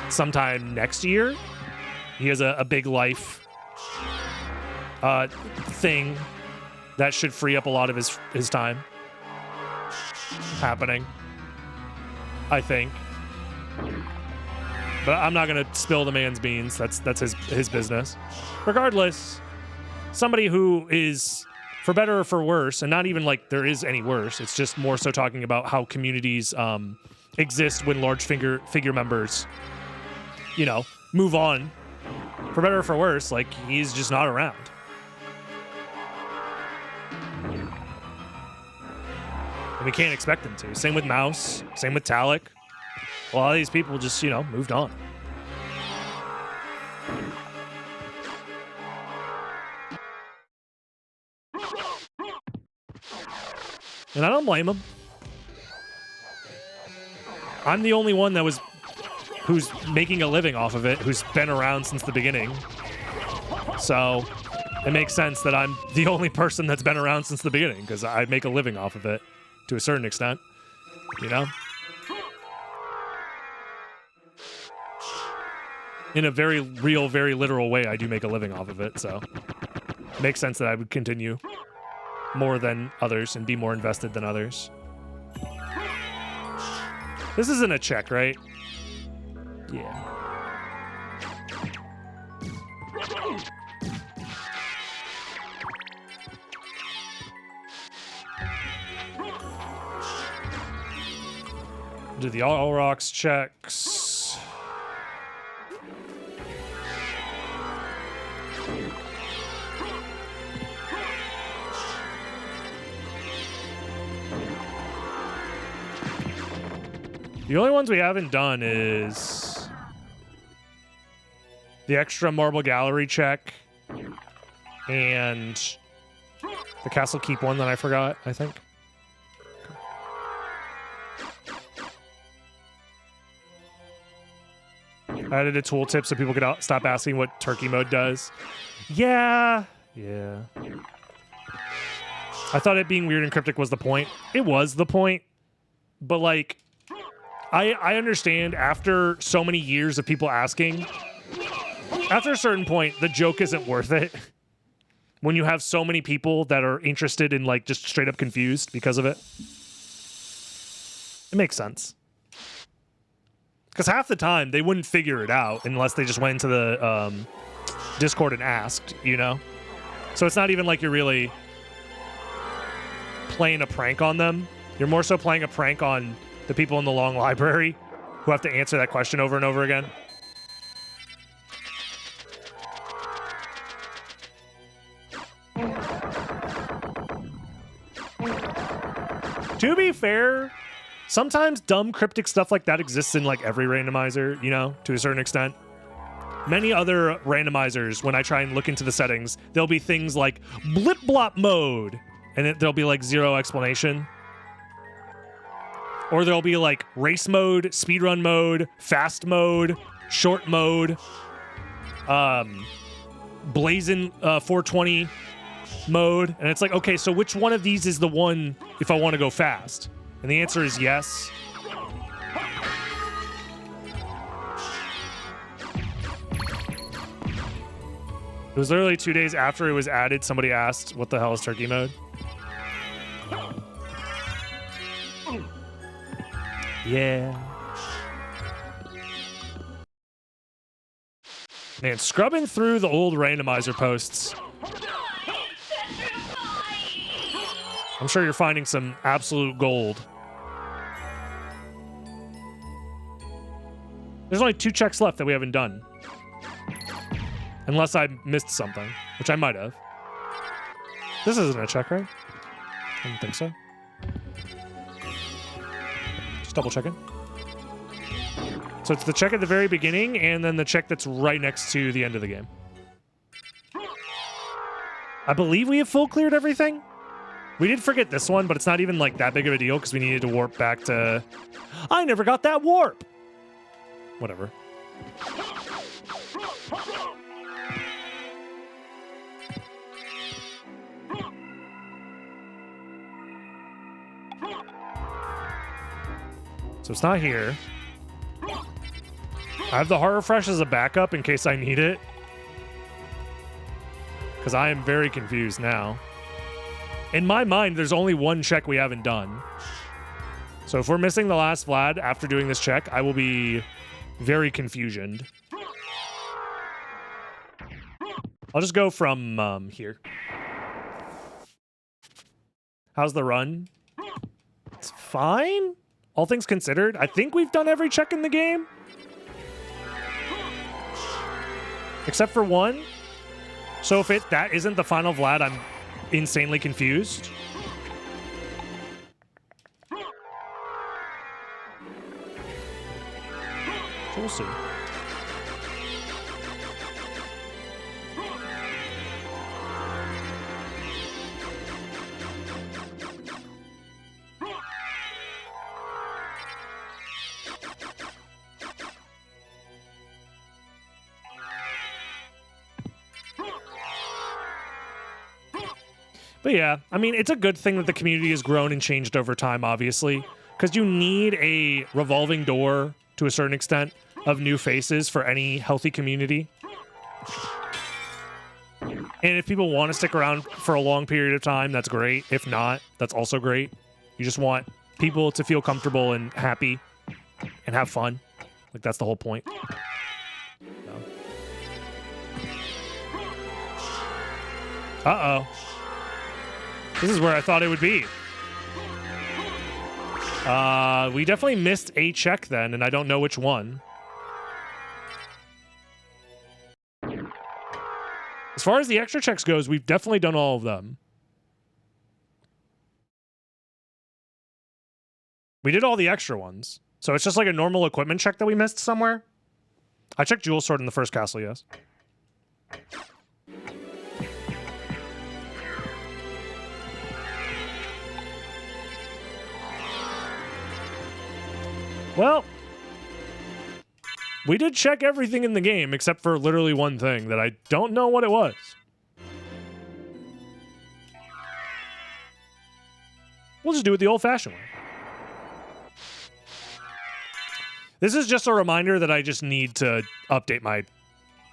sometime next year. He has a big life thing that should free up a lot of his time happening, I think. But I'm not gonna spill the man's beans. That's his business. Regardless, somebody who is, for better or for worse, and not even like there is any worse, it's just more so talking about how communities exist when large figure members, you know, move on. For better or for worse, like, he's just not around. And we can't expect him to. Same with Mouse, same with Talik. A lot of these people just, you know, moved on. And I don't blame them. I'm the only one who's making a living off of it, who's been around since the beginning. So it makes sense that I'm the only person that's been around since the beginning, because I make a living off of it to a certain extent, you know? In a very real, very literal way, I do make a living off of it, so it makes sense that I would continue more than others and be more invested than others. This isn't a check, right? Yeah. Do the all rocks checks. The only ones we haven't done is the extra marble gallery check and the castle keep one that I forgot, I think. I I added a tooltip so people could stop asking what turkey mode does. Yeah. I thought it being weird and cryptic was the point. It was the point. But, like, I understand after so many years of people asking, after a certain point, the joke isn't worth it. When you have so many people that are interested in, like, just straight up confused because of it. It makes sense. Because half the time, they wouldn't figure it out unless they just went into the Discord and asked, you know? So it's not even like you're really playing a prank on them. You're more so playing a prank on the people in the long library who have to answer that question over and over again. To be fair, sometimes dumb cryptic stuff like that exists in like every randomizer, you know, to a certain extent. Many other randomizers, when I try and look into the settings, there'll be things like blip blop mode, and there'll be like zero explanation. Or there'll be like race mode, speedrun mode, fast mode, short mode, blazing 420 mode, and it's like, okay, so which one of these is the one if I want to go fast? And the answer is yes. It was literally 2 days after it was added, somebody asked, what the hell is turkey mode? Yeah. Man, scrubbing through the old randomizer posts. I'm sure you're finding some absolute gold. There's only 2 checks left that we haven't done. Unless I missed something, which I might have. This isn't a check, right? I don't think so. Just double checking. So it's the check at the very beginning, and then the check that's right next to the end of the game. I believe we have full cleared everything. We did forget this one, but it's not even like that big of a deal because we needed to warp back to... I never got that warp! Whatever. So it's not here. I have the heart refresh as a backup in case I need it. Because I am very confused now. In my mind, there's only one check we haven't done. So if we're missing the last Vlad after doing this check, I will be very confusioned. I'll just go from here. How's the run? It's fine. All things considered, I think we've done every check in the game. Except for one. So if that isn't the final Vlad, I'm insanely confused. So we'll see. But yeah, I mean, it's a good thing that the community has grown and changed over time, obviously, because you need a revolving door, to a certain extent, of new faces for any healthy community. And if people want to stick around for a long period of time, that's great. If not, that's also great. You just want people to feel comfortable and happy and have fun. Like, that's the whole point. No. Uh-oh. This is where I thought it would be. We definitely missed a check then, and I don't know which one. As far as the extra checks goes, we've definitely done all of them. We did all the extra ones. So it's just like a normal equipment check that we missed somewhere. I checked Jewel Sword in the first castle, yes. Well, We did check everything in the game except for literally one thing that I don't know what it was. We'll just do it the old-fashioned way. This is just a reminder that I just need to update my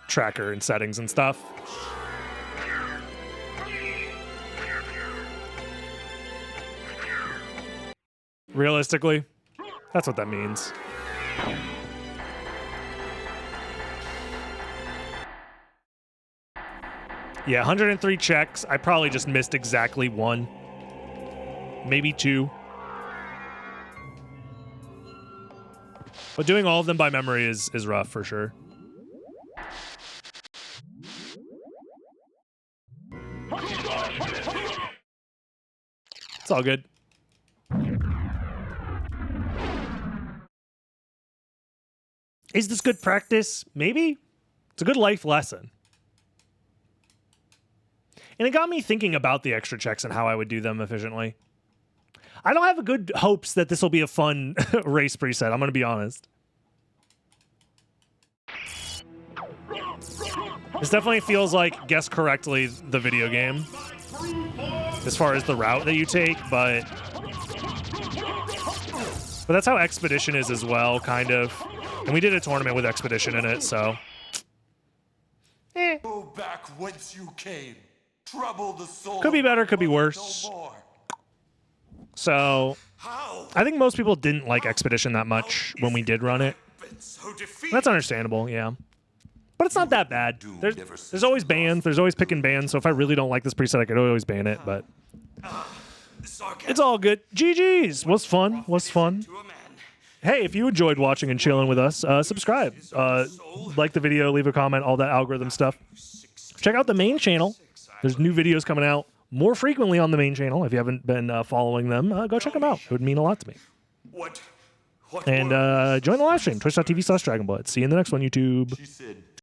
tracker and settings and stuff. Realistically, that's what that means. Yeah, 103 checks. I probably just missed exactly one. Maybe two. But doing all of them by memory is rough for sure. It's all good. Is this good practice? Maybe. It's a good life lesson. And it got me thinking about the extra checks and how I would do them efficiently. I don't have a good hopes that this will be a fun race preset. I'm going to be honest. This definitely feels like Guess Correctly, the video game, as far as the route that you take, but that's how Expedition is as well, kind of. And we did a tournament with Expedition in it, so. Go back whence you came. Trouble the soul. Could be better, could be worse. So, I think most people didn't like Expedition that much when we did run it. That's understandable, yeah. But it's not that bad. There's always bans. There's always picking bans. So if I really don't like this preset, I could always ban it. But it's all good. GG's. Was fun. Was fun. Hey, if you enjoyed watching and chilling with us, subscribe. Like the video, leave a comment, all that algorithm stuff. Check out the main channel. There's new videos coming out more frequently on the main channel. If you haven't been following them, go check them out. It would mean a lot to me. And join the live stream, twitch.tv/DragonBlood. See you in the next one, YouTube.